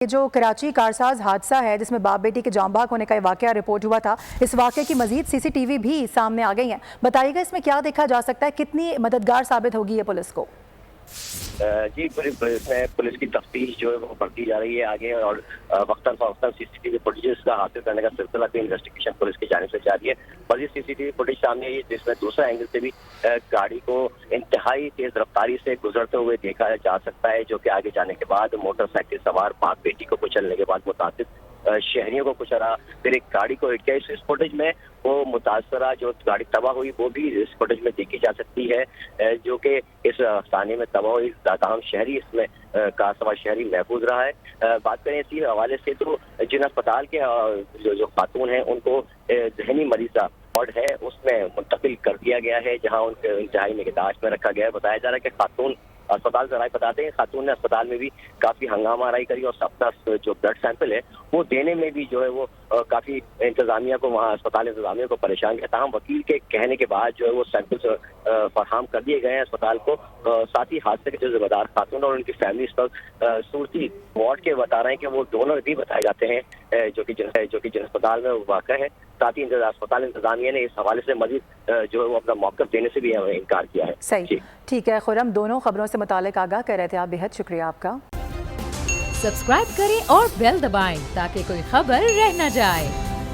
یہ جو کراچی کارساز حادثہ ہے جس میں باپ بیٹی کے جاں بحق ہونے کا یہ واقعہ رپورٹ ہوا تھا، اس واقعے کی مزید سی سی ٹی وی بھی سامنے آ گئی ہیں. بتائیے گا اس میں کیا دیکھا جا سکتا ہے، کتنی مددگار ثابت ہوگی یہ پولیس کو؟ جی پولیس کی تفتیش جو ہے وہ بڑھتی جا رہی ہے آگے، اور وقتاً فوقتاً سی سی ٹی وی فوٹیجز کا حاصل کرنے کا سلسلہ بھی انویسٹیگیشن پولیس کی جانب سے جاری ہے. مزید سی سی ٹی وی فوٹیج سامنے آئی جس میں دوسرا اینگل سے بھی گاڑی کو انتہائی تیز رفتاری سے گزرتے ہوئے دیکھا جا سکتا ہے، جو کہ آگے جانے کے بعد موٹر سائیکل سوار باپ بیٹی کو کچلنے کے بعد متعدد شہریوں کو کچلا، پھر ایک گاڑی کو ہٹ گیا. اس فوٹیج میں وہ متاثرہ جو گاڑی تباہ ہوئی وہ بھی اس فوٹیج میں دیکھی جا سکتی ہے، جو کہ اس ثانے میں تباہ ہوئی تاہم شہری اس میں کار سوار شہری محفوظ رہا ہے. بات کریں اسی حوالے سے تو جن اسپتال کے جو خاتون ہیں ان کو ذہنی مریضہ وارڈ ہے اس میں منتقل کر دیا گیا ہے، جہاں ان کے انتہائی نگہداشت میں رکھا گیا ہے. بتایا جا رہا ہے کہ خاتون اسپتال سے رائے بتاتے ہیں، خاتون نے اسپتال میں بھی کافی ہنگامہ آرائی کری اور اپنا جو بلڈ سیمپل ہے وہ دینے میں بھی جو ہے وہ کافی انتظامیہ کو، وہاں اسپتال انتظامیہ کو پریشان کیا. تاہم وکیل کے کہنے کے بعد جو ہے وہ سیمپلس فراہم کر دیے گئے ہیں اسپتال کو. ساتھ ہی حادثے کے جو ذمہ دار خاتون اور ان کی فیملی اس پر صورتی وارڈ کے بتا رہے ہیں کہ وہ دونوں بھی بتائے جاتے ہیں جو کہ جن اسپتال میں واقع ہے. ساتھ ہی اسپتال انتظامیہ نے اس حوالے سے مزید جو ہے وہ اپنا موقف دینے سے بھی انکار کیا ہے. صحیح، ٹھیک ہے خرم، دونوں خبروں سے متعلق آگاہ کر رہے تھے آپ، بہت شکریہ آپ کا. سبسکرائب کریں اور بیل دبائیں تاکہ کوئی خبر رہ نہ جائے.